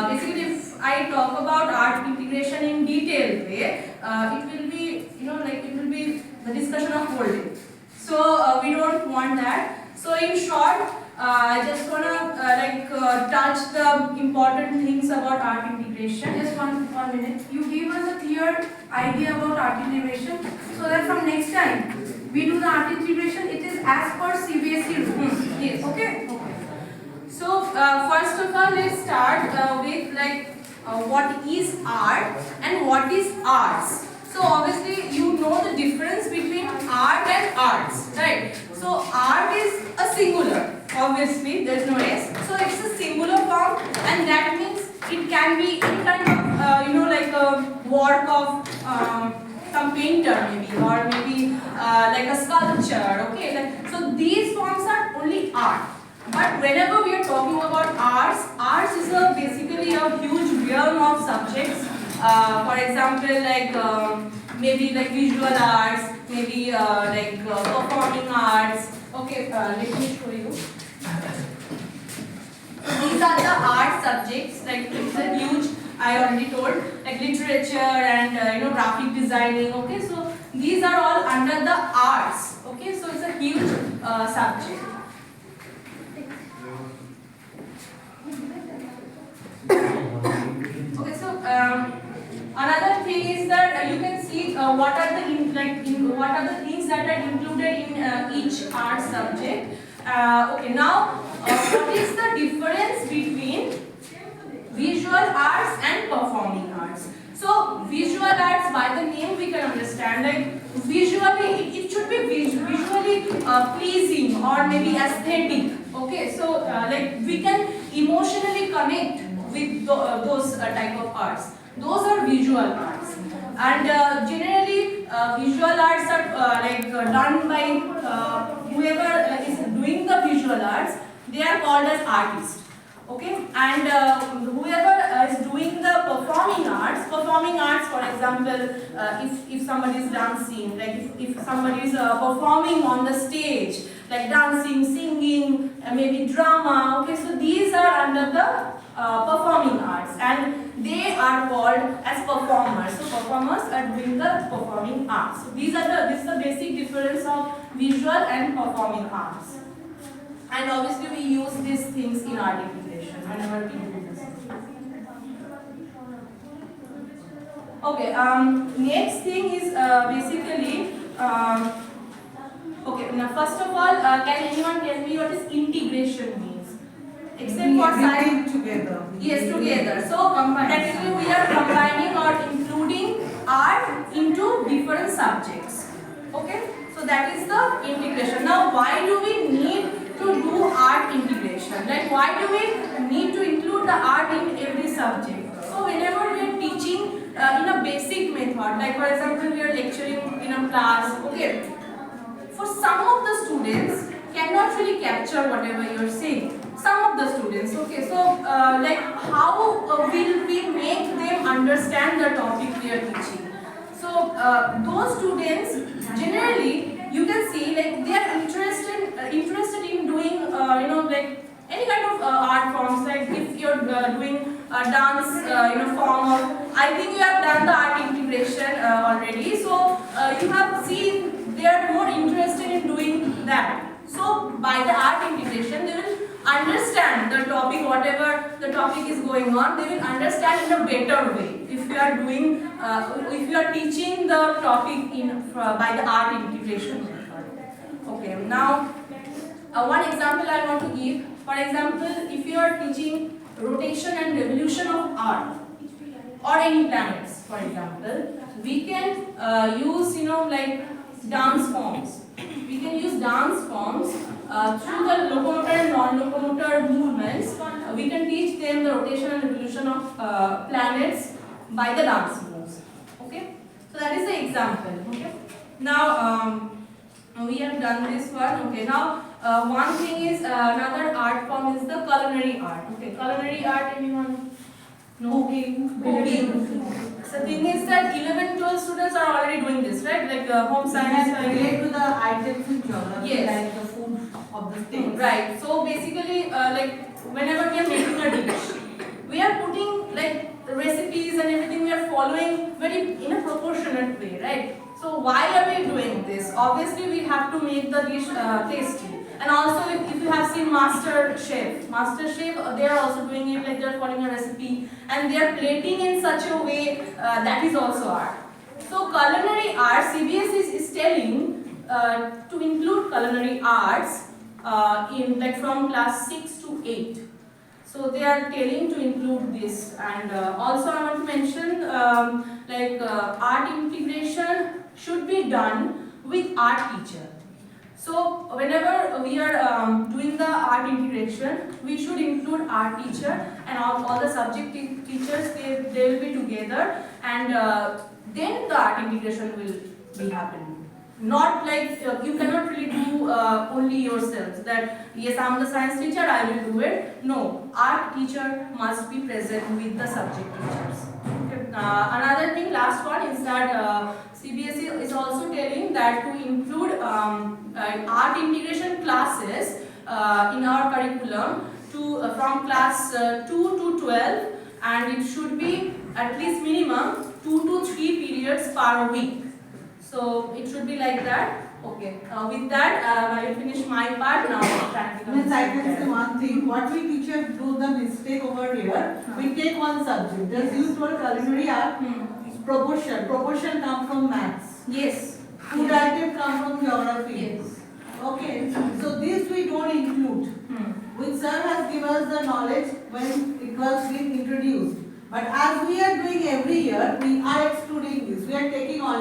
basically if I talk about art integration in detailed way, it will be, it will be the discussion of whole day. So we don't want that. So in short, I just wanna touch the important things about art integration. Just one minute. You give us a clear idea about art integration, so that from next time we do the art integration, it is as per CBSE rules. Yes. Okay. So first of all, let's start with what is art and what is arts. So obviously you know the difference between art and arts, right? So art is a singular, obviously there's no S. So it's a singular form, and that means it can be any kind of like a work of some painter maybe, or maybe like a sculpture. Okay, so these forms are only art. But whenever we are talking about arts is basically a huge realm of subjects. For example, maybe like visual arts, maybe performing arts. Okay, let me show you. These are the art subjects. Like it's a huge. I already told, like literature and graphic designing. Okay, so these are all under the arts. Okay, so it's a huge subject. Okay, so another thing is that you can see what are the things that are included in each art subject. Okay, now what is the difference between visual arts and performing arts? So visual arts, by the name we can understand, like visually it should be visually pleasing or maybe aesthetic. Okay, so like we can emotionally connect with those type of arts. Those are visual arts, and generally visual arts are done by whoever is doing the visual arts. They are called as artists. Okay, and whoever is doing the performing arts, for example, if somebody is dancing, like if somebody is performing on the stage, like dancing, singing, maybe drama. Okay, so these are under the performing arts, and they are called as performers. So performers are doing the performing arts. So this is the basic difference of visual and performing arts. And obviously we use these things in art integration whenever we do this. Okay, next thing is basically, okay, now first of all, can anyone tell me what is integration means? Except for science. Together. Yes, together. So practically we are combining or including art into different subjects. Okay, so that is the integration. Now why do we need to do art integration? Like why do we need to include the art in every subject? So whenever we are teaching in a basic method, like for example we are lecturing in a class, okay, for some of the students cannot really capture whatever you are saying. Some of the students, okay, so like how will we make them understand the topic we are teaching? So those students generally, you can see, like they are interested in doing like any kind of art forms. Like if you're doing a dance form of, I think you have done the art integration already, so you have seen they are more interested in doing that. So by the art integration they will understand the topic, whatever the topic is going on, they will understand in a better way if you are doing if you are teaching the topic by the art integration method. Okay, now one example I want to give. For example, if you are teaching rotation and revolution of Earth or any planets, for example, we can use like dance forms. We can use dance forms through the locomotor and non-locomotor movements. We can teach them the rotation and revolution of planets by the dance moves. Okay, so that is the example. Okay, now we have done this one. Okay, now one thing is another art form is the culinary art. Okay, culinary art, anyone? No. Cooking. So the thing is that 11, 12 students are already doing this, right? Like home science. Relate to the items in geography, yes, like the food of the state. Right. So basically, like whenever we are making a dish, we are putting very in a proportionate way, right? So why are we doing this? Obviously, we have to make the dish tasty. And also, if you have seen Master Chef, they are also doing it like they are following a recipe, and they are plating in such a way that is also art. So culinary arts, CBSE is telling to include culinary arts in like from class 6 to 8. So they are telling to include this, and also I want to mention art integration should be done with art teacher. So whenever we are doing the art integration, we should include art teacher, and all the subject teachers, they will be together, and then the art integration will be happening. Not like you cannot really do only yourselves that yes, I am the science teacher, I will do it. No, art teacher must be present with the subject teachers. Okay. Another thing, last one is that CBSE is also telling that to include art integration classes in our curriculum from class 2 to 12, and it should be at least minimum 2 to 3 periods per week. So it should be like that. Okay. With that, I will finish my part now. Practical. Means I can say one thing. What we teachers do the mistake over here. We take one subject. Just use for culinary art. Proportion. Proportion come from maths. Yes. Food item come from geography. Yes. Okay. So this we don't include. Which sir has given us the knowledge when it was being introduced. But as we are doing every year, we are excluding this. We are taking only